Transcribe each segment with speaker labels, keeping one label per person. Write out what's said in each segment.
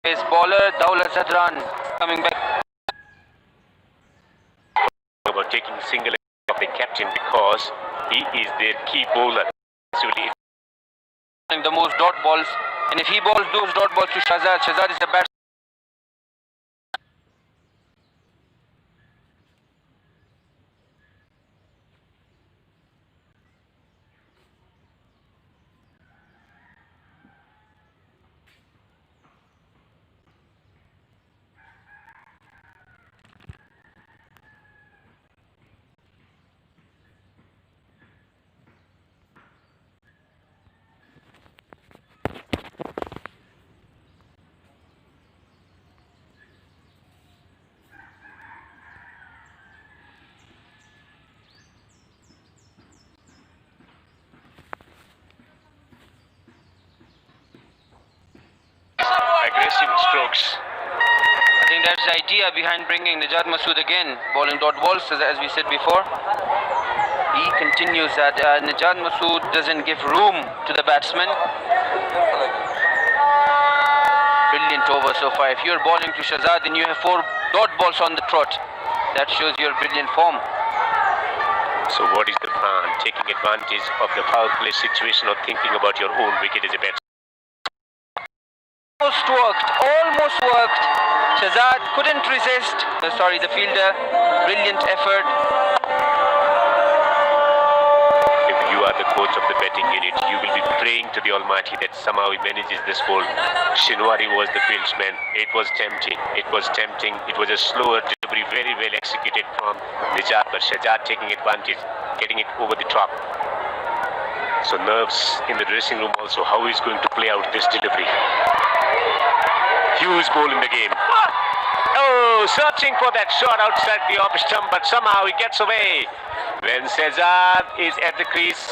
Speaker 1: His bowler Daulat Zadran coming back.
Speaker 2: About taking single of the captain because he is their key bowler. Actually,
Speaker 1: The most dot balls, and if he bowls those dot balls to Shahzad, Shahzad is the batsman.
Speaker 2: aggressive strokes.
Speaker 1: I think that's the idea behind bringing Najat Masood again, bowling dot balls, as we said before. He continues that Najat Masood doesn't give room to the batsman. Brilliant over so far. If you're bowling to Shahzad, then you have 4 dot balls on the trot. That shows your brilliant form.
Speaker 2: So what is the plan? Taking advantage of the foul play situation or thinking about your own wicket as a batsman?
Speaker 1: Almost worked. Shahzad couldn't resist. The fielder. Brilliant effort.
Speaker 2: If you are the coach of the batting unit, you will be praying to the Almighty that somehow he manages this ball. Shinwari was the fieldsman. It was tempting. It was a slower delivery, very well executed from Najat, but Shahzad taking advantage, getting it over the top. So nerves in the dressing room also. How he's going to play out this delivery. Huge ball in the game. Oh, searching for that shot outside the off stump, but somehow he gets away. When Shahzad is at the crease,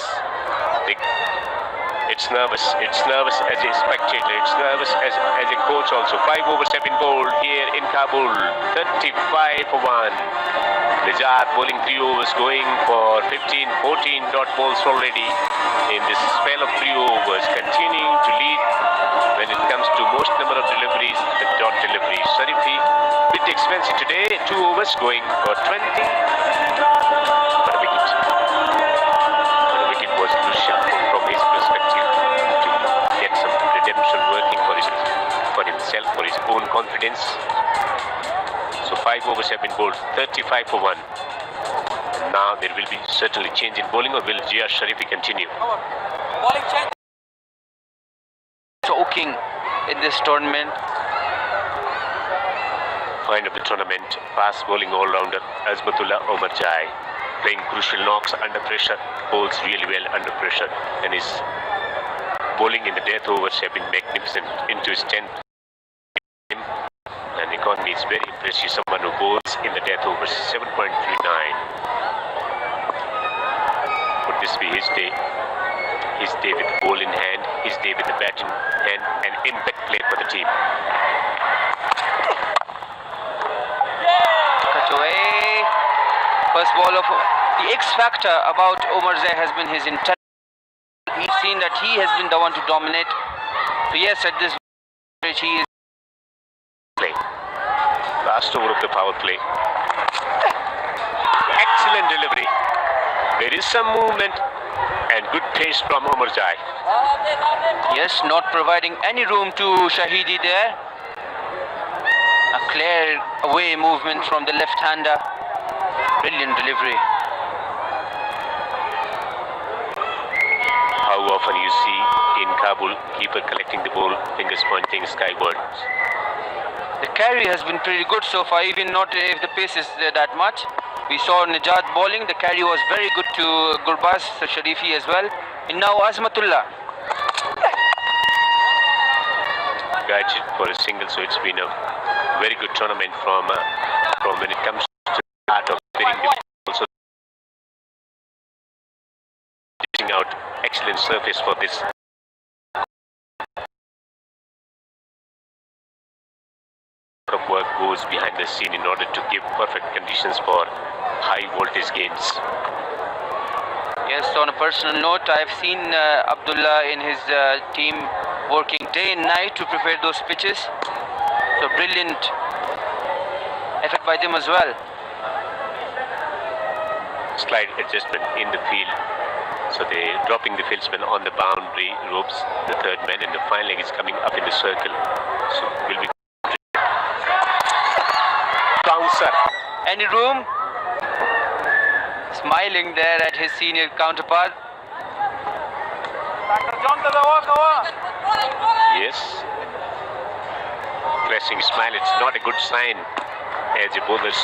Speaker 2: it's nervous. It's nervous as a spectator. It's nervous as a coach also. 5 overs have been bowled here in Kabul. 35 for 1. Najat bowling 3 overs, going for 15, 14 dot balls already in this spell of 3 overs, continuing to lead when it comes to most number of deliveries, the dot deliveries. Sharifi, bit expensive today, 2 overs going for 20. But a wicket. But a wicket was crucial from his perspective to get some redemption working for himself, for his own confidence. So 5 overs have been bowled, 35 for 1. And now there will be certainly change in bowling, or will Jia Sharifi continue?
Speaker 1: Choking in this tournament.
Speaker 2: Find of the tournament, fast bowling all-rounder Azmatullah Omarjai, playing crucial knocks under pressure, bowls really well under pressure, and his bowling in the death overs have been magnificent into his 10th. And economy is very impressive. Someone who bowls in the death overs, 7.39. Would this be his day? His day with the ball in hand, his day with the bat in hand, and impact play for the team.
Speaker 1: Cut away. First ball of the X factor about Omarzai has been his intelligence. He's seen that he has been the one to dominate. So yes, at this stage he is
Speaker 2: Play. Last over of the power play. Excellent delivery. There is some movement and good pace from Omarjai.
Speaker 1: Yes, not providing any room to Shahidi there. A clear away movement from the left-hander. Brilliant delivery.
Speaker 2: How often you see in Kabul, keeper collecting the ball, fingers pointing skywards.
Speaker 1: The carry has been pretty good so far, even not if the pace is that much. We saw Najat bowling, the carry was very good to Gurbaz Sharifi as well. And now Azmatullah.
Speaker 2: Guided for a single, so it's been a very good tournament from when it comes to the art of spinning the ball. Also dishing out excellent surface for this. A lot of work goes behind the scene in order to give perfect conditions for high voltage games.
Speaker 1: Yes, on a personal note, I've seen Abdullah in his team working day and night to prepare those pitches. So brilliant effort by them as well.
Speaker 2: Slight adjustment in the field. So they're dropping the fieldsman on the boundary ropes, the third man, and the final leg is coming up in the circle. So will be bouncer.
Speaker 1: Any room? Smiling there at his senior counterpart.
Speaker 2: Yes. Flashing smile, it's not a good sign as the bowlers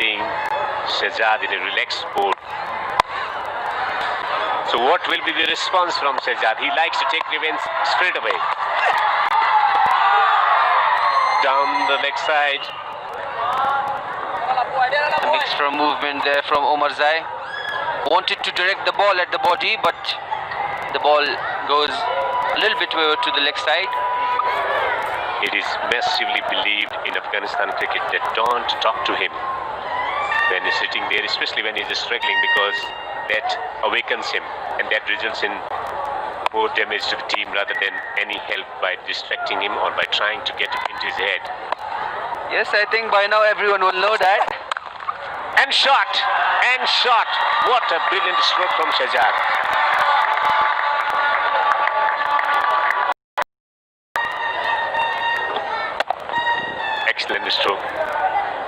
Speaker 2: seeing Shahzad in a relaxed mode. So what will be the response from Shahzad? He likes to take revenge straight away. Down the leg side.
Speaker 1: Some extra movement there from Omarzai. Wanted to direct the ball at the body, but the ball goes a little bit over to the leg side.
Speaker 2: It is massively believed in Afghanistan cricket that don't talk to him when he's sitting there, especially when he's struggling, because that awakens him and that results in more damage to the team rather than any help by distracting him or by trying to get it into his head.
Speaker 1: Yes, I think by now everyone will know that.
Speaker 2: And shot! And shot! What a brilliant stroke from Shahzad. Excellent stroke.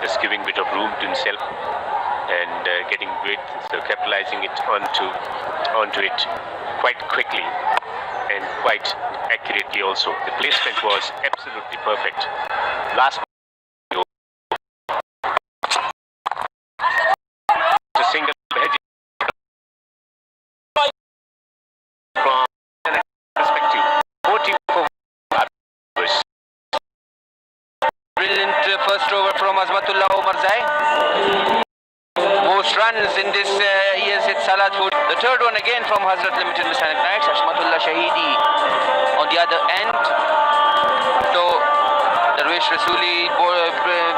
Speaker 2: Just giving a bit of room to himself and getting width, so capitalizing it onto it quite quickly and quite accurately also. The placement was absolutely perfect. Last a single hedge from perspective. 44 overs.
Speaker 1: Brilliant first over from Azmatullah Omarzai. Most runs in this year's hit Salat Food. The third one again from Hazrat Limited Mechanic Knights. Hashmatullah Shahidi on the other end. So Darwish Rasuli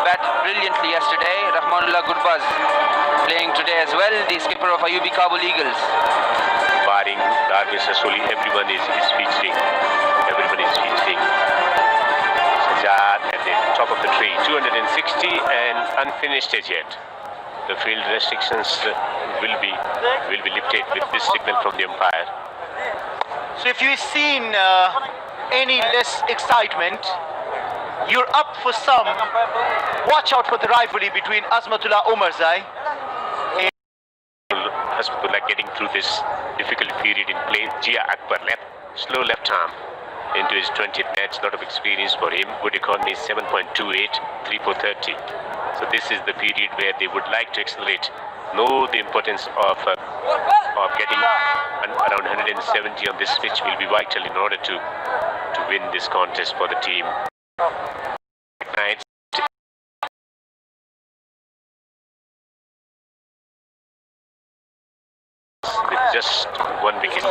Speaker 1: bat brilliantly yesterday. Rahmanullah Gurbaz playing today as well. The skipper of Ayubi Kabul Eagles.
Speaker 2: Barring Darwish Rasuli, everyone is featuring. Everyone is featuring. Shahzad at the top of the tree. 260 and unfinished as yet. The field restrictions will be lifted with this signal from the umpire.
Speaker 3: So if you've seen any less excitement, you're up for some. Watch out for the rivalry between Azmatullah Omarzai.
Speaker 2: Azmatullah getting through this difficult period in play. Jia Akbar, slow left arm into his 20th match. Lot of experience for him. Good economy 7.28, 3 for 30. So this is the period where they would like to accelerate. Know the importance of getting around 170 on this pitch will be vital in order to win this contest for the team. Knights with just one wicket.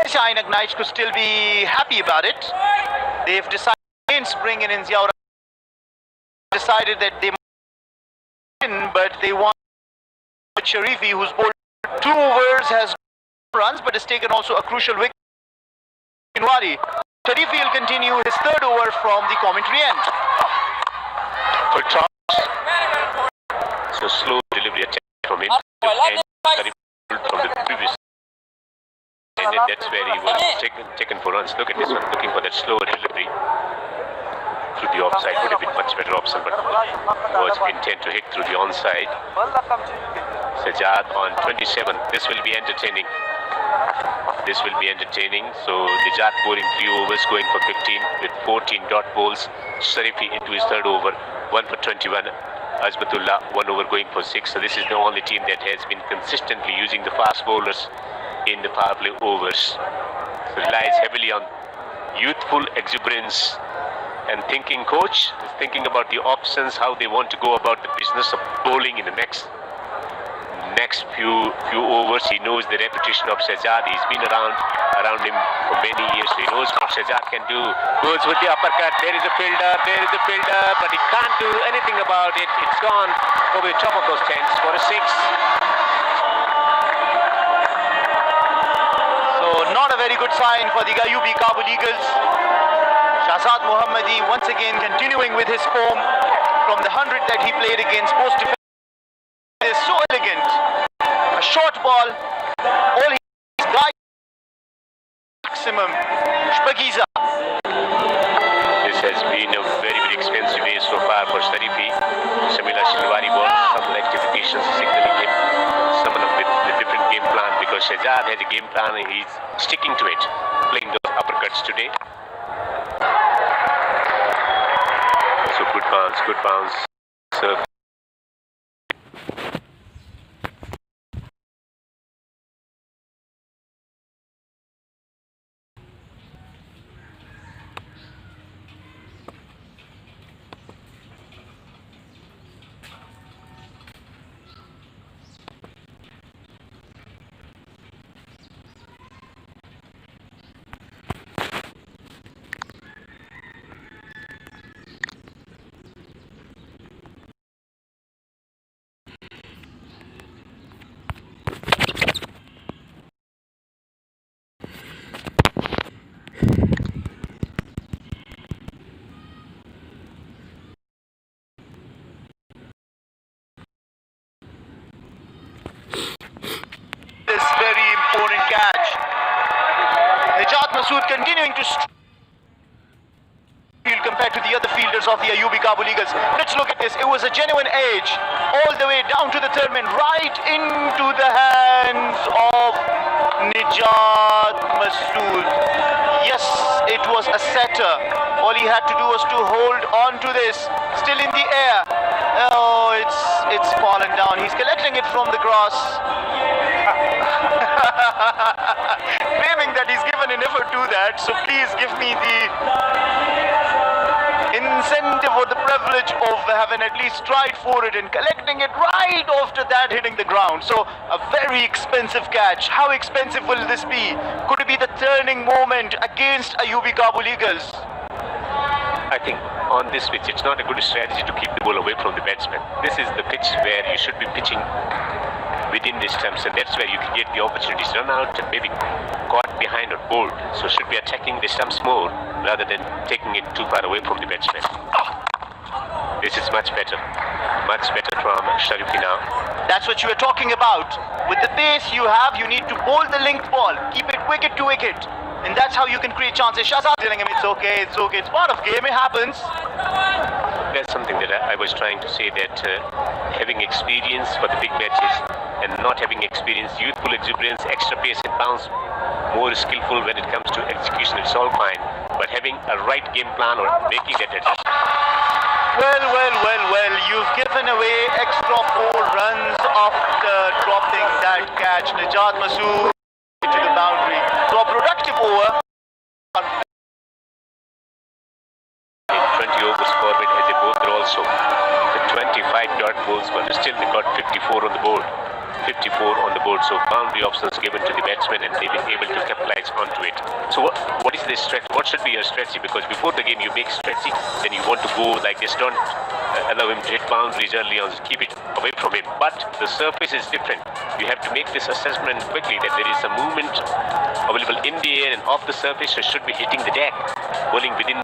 Speaker 3: So Ainak Knights could still be happy about it. They've decided in spring and in Ziaur decided that they might win, but they want Sharifi, who's bowled 2 overs, has runs, but has taken also a crucial wicket in Wari. Sharifi will continue his 3rd over from the commentary end.
Speaker 2: For toss, so slow delivery attempt from him and from the previous. And then that's where he was taken for runs. Look at this one, looking for that slower delivery through the offside. Would have been much better option, but was intent to hit through the onside. Shahzad on 27. This will be entertaining. This will be entertaining. So Nijat bowling 3 overs, going for 15 with 14 dot balls. Sharifi into his 3rd over, 1 for 21. Azmatullah 1 over, going for 6. So this is the only team that has been consistently using the fast bowlers in the power play overs. So relies heavily on youthful exuberance and thinking. Coach is thinking about the options, how they want to go about the business of bowling in the next few overs. He knows the reputation of Shahzad. He's been around him for many years. So he knows what Shahzad can do. Goes with the uppercut. There is a fielder, but he can't do anything about it. It's gone over the top of those tents for a 6.
Speaker 3: So not a very good sign for the Ayubi Kabul Eagles. Shahzad Mohammadi once again continuing with his form from the 100 that he played against post defense. It is so elegant. A short ball. All his guys maximum. Shpagiza.
Speaker 2: This has been a very, very expensive day so far for Sharifi. Shamila Shilwari ball, some rectifications signaling him, someone with a different game plan because Shahzad has a game plan and he's sticking to it, playing those uppercuts today. So good bounce. So
Speaker 3: This very important catch. Najat Masood continuing to field compared to the other fielders of the Ayubi Kabul Eagles. Let's look at this. It was a genuine edge all the way down to the third man, right into the hands of Najat Masood. Yes, it was a setter. All he had to do was to hold on to this. Still in the air. Oh, it's fallen down. He's collecting it from the grass. Claiming that he's given an effort to that, so please give me the incentive or the privilege of having at least tried for it and collecting it right after that hitting the ground. So a very expensive catch. How expensive will this be? Could it be the turning moment against Ayubi Kabul Eagles?
Speaker 2: I think on this pitch, it's not a good strategy to keep the ball away from the batsman. This is the pitch where you should be pitching within the stumps, and that's where you can get the opportunities, run out and maybe caught behind or bowled. So should be attacking the stumps more rather than taking it too far away from the batsman. This is much better from Sharifi now.
Speaker 3: That's what you were talking about. With the pace you have, you need to bowl the linked ball, keep it wicket to wicket, and that's how you can create chances. Shahzad telling him it's okay, it's part of game, it happens.
Speaker 2: That's something that I was trying to say, that having experience for the big matches and not having experience, youthful exuberance, extra pace and bounce, more skillful when it comes to execution, it's all fine. But having a right game plan or making that adjustment.
Speaker 3: Well, you've given away extra 4 runs after dropping that catch. Najat Masood to the boundary. So a productive over.
Speaker 2: In 20 overs forward as a bowler also. The 25 dot balls, but still they got 54 on the board. 54 on the board, so boundary options given to the batsman and they've been able to capitalize onto it. So what is the strategy? What should be your strategy? Because before the game you make strategy, then you want to go like this. Don't allow him to hit boundaries early on, keep it away from him. But the surface is different. You have to make this assessment quickly that there is a movement available in the air and off the surface, so should be hitting the deck, bowling within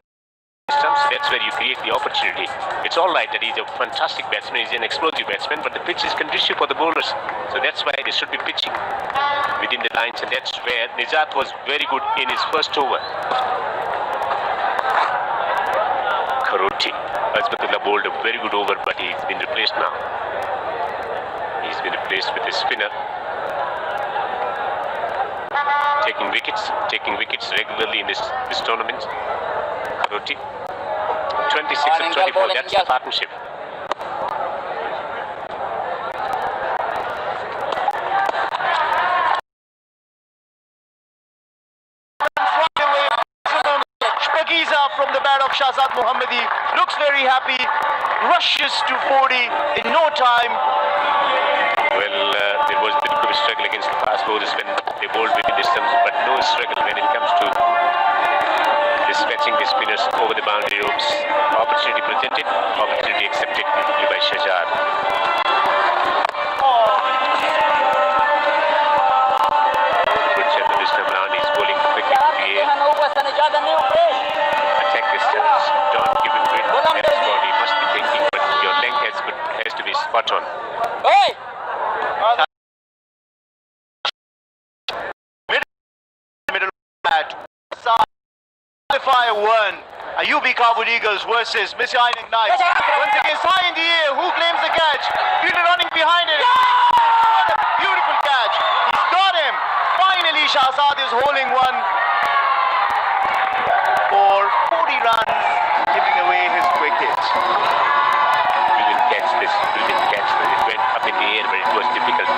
Speaker 2: stumps. That's where you create the opportunity. It's all right that he's a fantastic batsman, he's an explosive batsman, but the pitch is conducive for the bowlers. So that's why they should be pitching within the lines, and that's where Najat was very good in his first over. Karoti. Azmatullah bowled a very good over, but he's been replaced now. He's been replaced with a spinner. Taking wickets regularly in this tournament. Karoti. 26 and 24, that's the partnership.
Speaker 3: Shpagiza from the bat of Shahzad Mohammadi looks very happy, rushes to 40 in no time.
Speaker 2: Well, there was a little bit of a struggle against the fast bowlers when they bowled within the stumps, but no struggle when it comes to dispatching the spinners over the boundary ropes. Opportunity presented, opportunity accepted by Shahzad. Good shot this time around. He's bowling shot on.
Speaker 3: Middle at qualifier 1. Ayubi Kabul Eagles versus Missy Ainak Knights. Once again, high in the air. Who claims the catch? Fielder running behind it. What a beautiful catch. He's got him. Finally, Shahzad is holding one for 40 runs, giving away his wicket.
Speaker 2: Brilliant catch this. Brilliant catch. It went up in the air, but it was difficult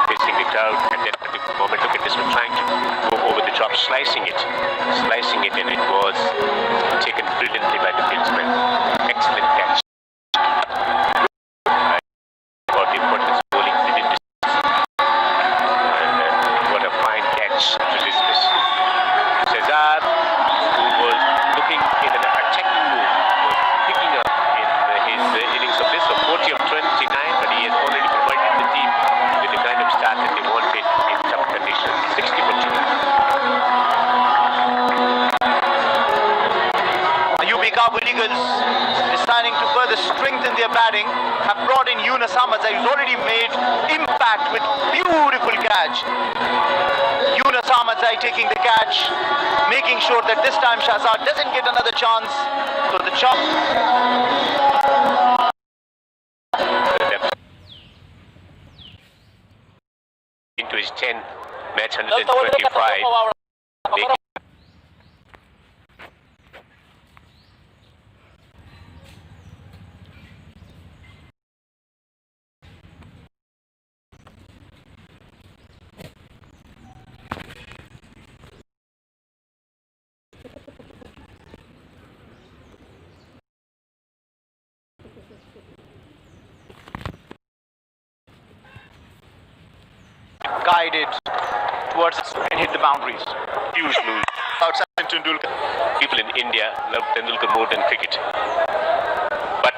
Speaker 2: facing the crowd at that particular moment. Look at this one, trying to go over the top, slicing it, and it was taken brilliantly by the fieldsman. Excellent catch. About the importance of bowling within distance. And what a fine catch to dismiss. Cesar, who was looking in an attacking move, was picking up in his innings of this, so 40 of 29, but he has already provided the team with the kind of start that they wanted in tough conditions. 60 for 2.
Speaker 3: Ayubi Kabul Eagles deciding to further strengthen their batting have brought in Yunus Ahmad, who's already made impact with beautiful catch. Yunus Ahmad taking the catch, making sure that this time Shahzad doesn't get another chance. So the chop.
Speaker 2: Into his 10th match, 125. Making
Speaker 3: Guided towards and hit the boundaries.
Speaker 2: huge move.
Speaker 3: Outside Tendulkar.
Speaker 2: People in India love Tendulkar more than cricket. But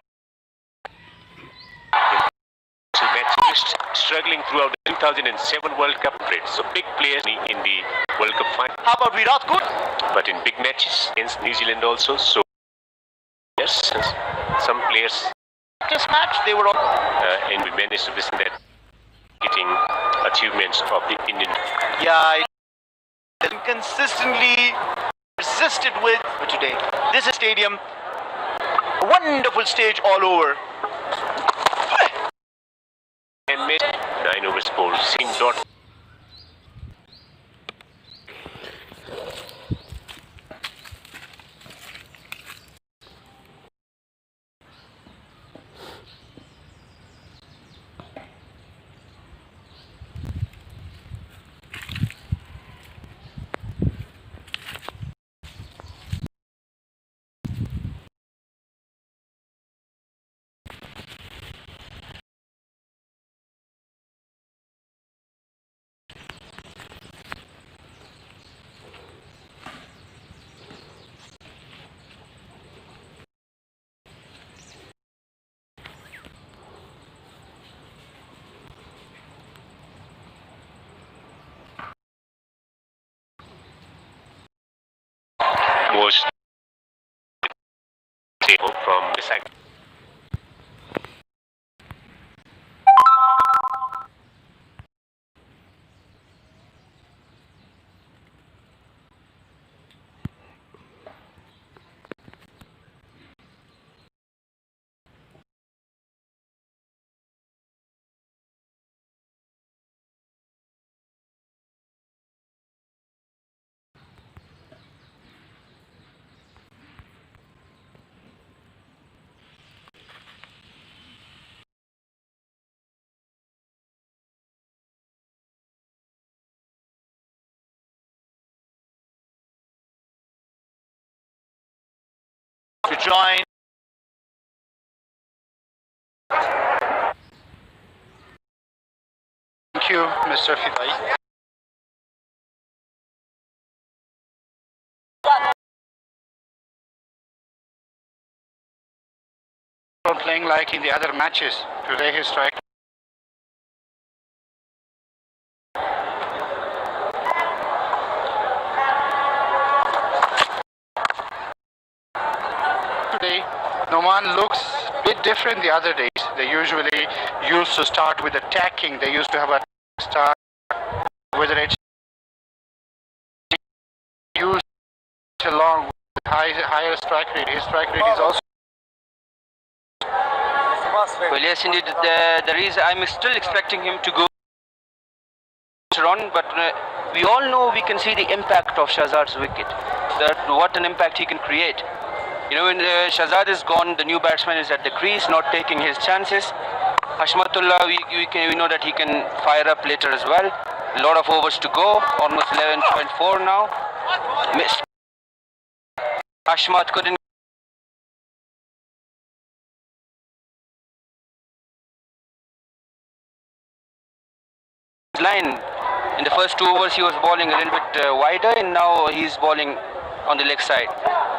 Speaker 2: in matches, struggling throughout the 2007 World Cup parade. So big players in the World Cup final.
Speaker 3: How about Virat Kohli?
Speaker 2: But in big matches against New Zealand also. So yes, some players
Speaker 3: This match they were all.
Speaker 2: and we managed to listen that hitting achievements of the Indian.
Speaker 3: Yeah, it consistently persisted with today. This is stadium. A wonderful stage all over.
Speaker 2: And made 9 overs bowled. Singh dot. Was from the side.
Speaker 3: To join. Thank you, Mr. Fidai.
Speaker 4: Playing like in the other matches. Today he struck. Today, Noman looks a bit different the other days. They usually used to start with attacking. They used to have a start, whether it's used along with higher strike rate. His strike rate is also.
Speaker 1: Well, yes, indeed. The reason I'm still expecting him to go on, but we all know we can see the impact of Shahzad's wicket. That what an impact he can create. You know, when Shahzad is gone, the new batsman is at the crease, not taking his chances. Hashmatullah, we know that he can fire up later as well. A lot of overs to go, almost 11.4 now. Missed. Hashmat couldn't. Line. In the first 2 overs, he was bowling a little bit wider, and now he's bowling on the leg side.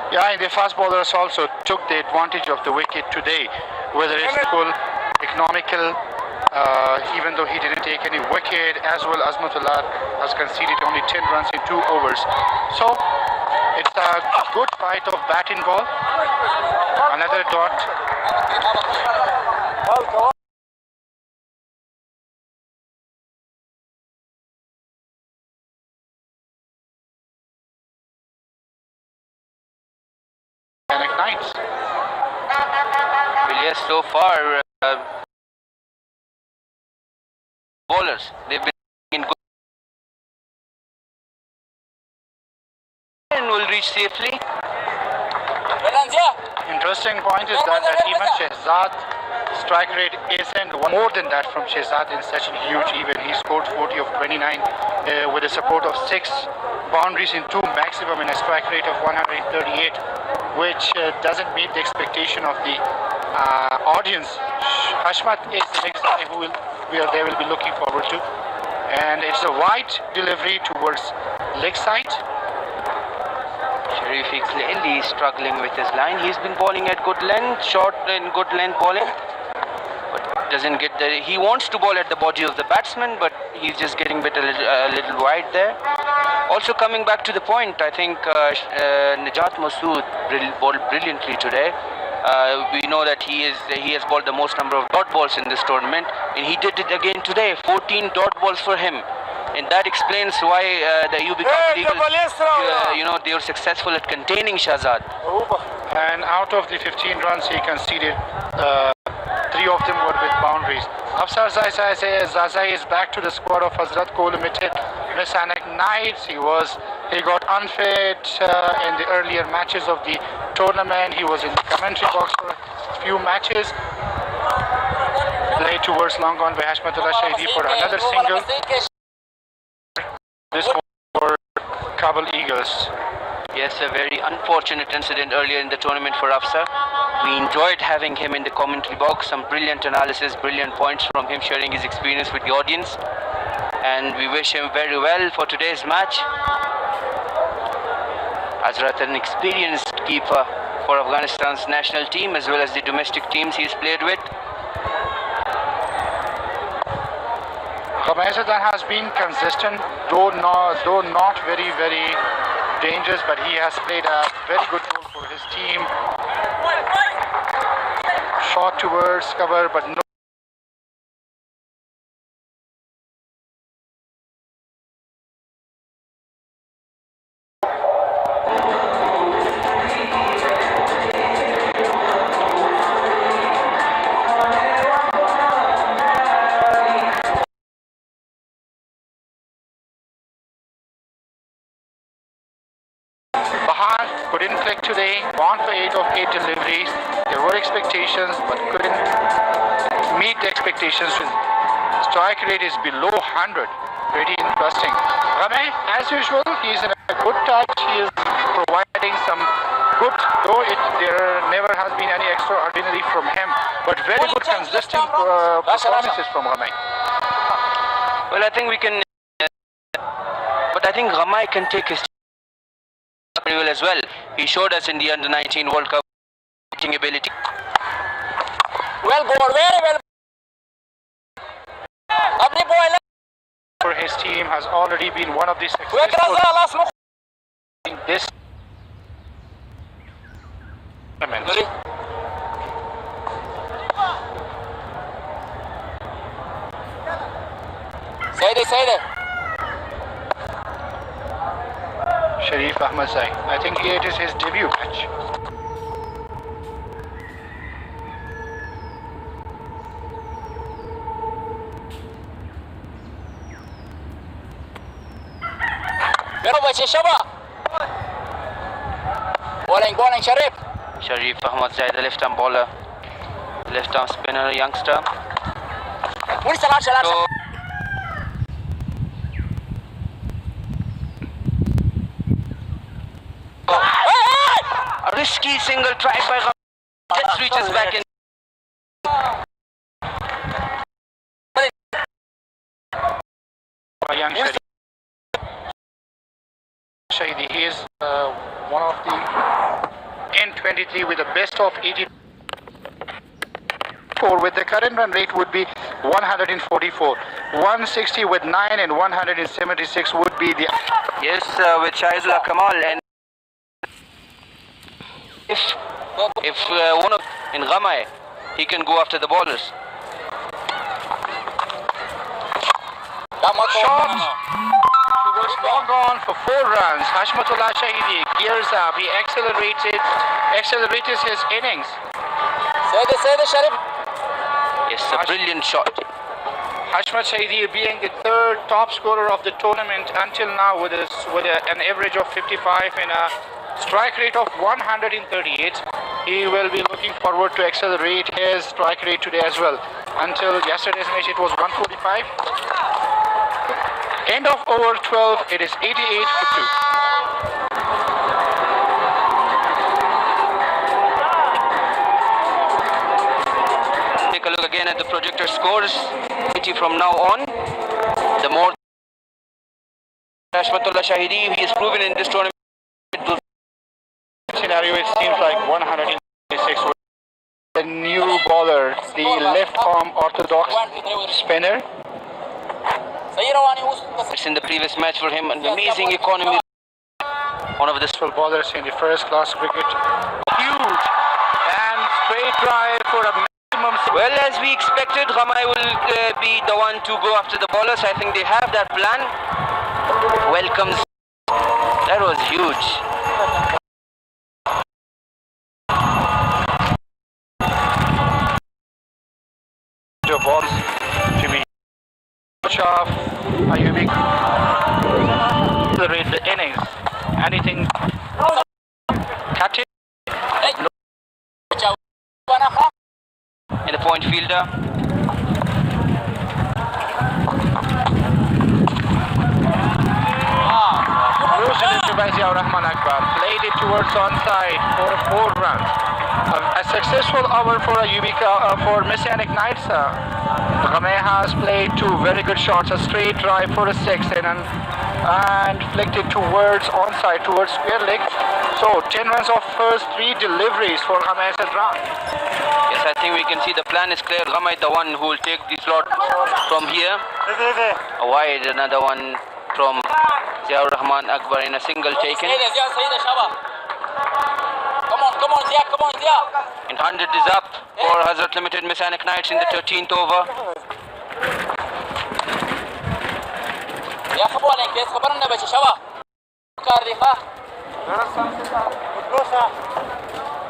Speaker 4: Yeah, and the fast bowlers also took the advantage of the wicket today, whether it's full economical, even though he didn't take any wicket, as well as Azmatullah has conceded only 10 runs in 2 overs. So it's a good fight of bat and ball. Another dot. And ignites.
Speaker 1: Well, yes, so far, bowlers, they've been in good and will reach safely.
Speaker 4: Interesting point is that even Shahzad strike rate isn't more than that from Shahzad in such a huge event. He scored 40 of 29 with a support of 6 boundaries in 2 maximum and a strike rate of 138, which doesn't meet the expectation of the audience. Hashmat is the next guy they will be looking forward to, and it's a wide delivery towards leg side.
Speaker 1: Sharifi clearly struggling with his line. He's been bowling at good length, short and good length bowling, but doesn't get the. He wants to bowl at the body of the batsman, but he's just getting a little wide there. Also coming back to the point, I think Najat Masood bowled brilliantly today. We know that he has bowled the most number of dot balls in this tournament, and he did it again today. 14 dot balls for him. And that explains why the UB Eagles, they were successful at containing Shahzad.
Speaker 4: And out of the 15 runs he conceded, 3 of them were with boundaries. Afsar Zazai is back to the squad of Hazrat Koh Limited. Messianic Knights, he got unfit in the earlier matches of the tournament. He was in the commentary box for a few matches. Played towards long on by Hashmatullah Shahidi for another single. This for Kabul Eagles.
Speaker 1: Yes, a very unfortunate incident earlier in the tournament for Afsar. We enjoyed having him in the commentary box. Some brilliant analysis, brilliant points from him, sharing his experience with the audience. And we wish him very well for today's match. Hazrat, an experienced keeper for Afghanistan's national team as well as the domestic teams he's played with.
Speaker 4: Khamaizadan has been consistent, though not very, very dangerous, but he has played a very good role for his team. Shot towards cover, but no. Bahar couldn't click today, gone for 8 of 8 deliveries. There were expectations, but couldn't meet the expectations. Strike rate is below 100. Pretty interesting. Ramay, as usual, he's in a good touch. He is providing some good, though there never has been any extraordinary from him, but very good consistent performances from Ramay.
Speaker 1: Well, I think we can, but I think Ramay can take his very well as well. He showed us in the Under-19 World Cup hitting ability.
Speaker 5: Well bowled, very well.
Speaker 4: For his team has already been one of the successful in this tournament. Sharif Ahmad Zai. I think it is his debut match.
Speaker 5: Garobachi Shaba. Bowling Sharif.
Speaker 1: Sharif Ahmad Zaid, the left arm bowler, left arm spinner, youngster. So, a risky single tried by Gham, just reaches back in.
Speaker 4: Young Sharif. Shahidi, he is one of the N23 with the best of 84. With the current run rate would be 144. 160 with 9 and 176 would be the...
Speaker 1: Yes, with Shahidullah Kamal, and if one of in Ghamai, he can go after the bowlers.
Speaker 4: Shot. He was long on for 4 runs. Hashmatullah Shahidi gears up. He accelerates his innings.
Speaker 5: Sayyid Sharif.
Speaker 1: Yes, a brilliant shot.
Speaker 4: Hashmat Shahidi being the 3rd top scorer of the tournament until now with an average of 55 and a strike rate of 138. He will be looking forward to accelerate his strike rate today as well. Until yesterday's match it was 145. End of over 12, it is 88 for 2.
Speaker 1: Take a look again at the projector scores. 80 from now on. The more Hashmatullah Shahidi, he is proven in this tournament.
Speaker 4: Scenario, it seems like 126. The new bowler, the left arm orthodox spinner.
Speaker 1: It's in the previous match for him, an amazing economy. One of the
Speaker 4: Bowlers in the first class cricket. Huge and straight drive for a maximum.
Speaker 1: Well, as we expected, Ghamai will be the one to go after the bowlers. I think they have that plan. Welcomes. That was huge.
Speaker 4: The balls to be off. Ayubi accelerate the innings. Anything cut it.
Speaker 1: In the point fielder.
Speaker 4: Close it by Ziaur Rahman Akbar. Played it towards onside for 4 runs. A successful over for for Messianic Knights. Ghamai has played 2 very good shots, a straight drive for a 6 and flicked it towards onside, towards square leg. So 10 runs of first 3 deliveries for Ghamai Sadran.
Speaker 1: Yes, I think we can see the plan is clear. Ghamai, the one who will take the slot from here. A wide, another one from Ziaur Rahman Akbar in a single taken.
Speaker 5: Come on, Zia.
Speaker 1: And 100 is up for Hazrat Limited Messianic Knights in the 13th over.
Speaker 5: يا خبرنا كيف خبرنا بس شباب كاريخة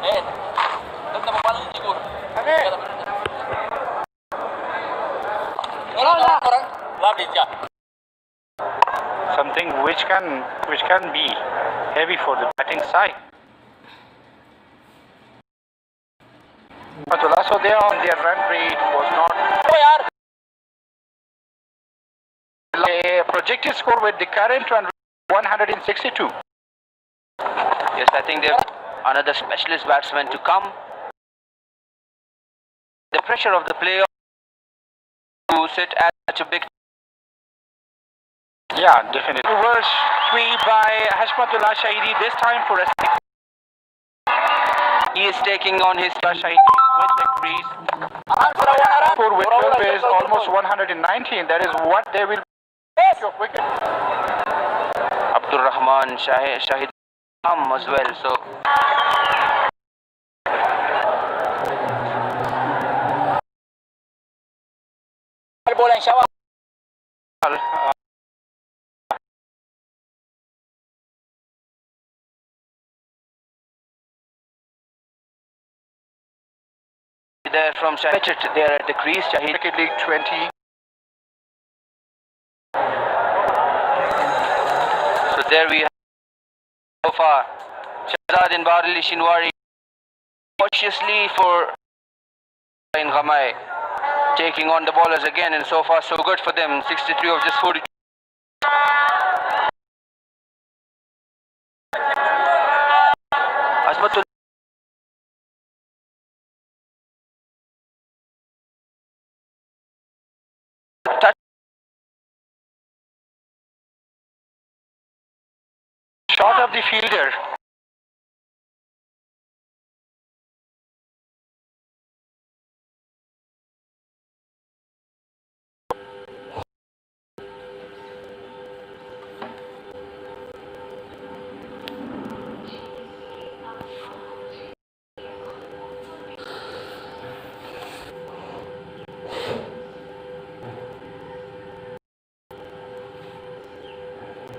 Speaker 5: إيه أنت مبالغ تقول لا بيجا
Speaker 4: Something which can be heavy for the batting side. But also their run rate was not a projected score with the current run rate 162.
Speaker 1: Yes, I think there's another specialist batsman to come. The pressure of the player to sit at such a big.
Speaker 4: Yeah, definitely. Reverse sweep by Hashmatullah Shahidi, this time for a 6.
Speaker 1: He is taking on his
Speaker 4: Shahidi with the crease. For with 12 is almost 119. That is what they will your wicket.
Speaker 1: Abdul Rahman Shahid as well. So
Speaker 5: bowling shower.
Speaker 1: there from Shahid. They are at the crease. Shahid.
Speaker 4: Cricket League 20.
Speaker 1: So there we have so far Shahzad and Barali Shinwari cautiously for in Ghamai taking on the bowlers again, and so far so good for them. 63 of just 42. Azmatul touch
Speaker 4: Shot of the fielder.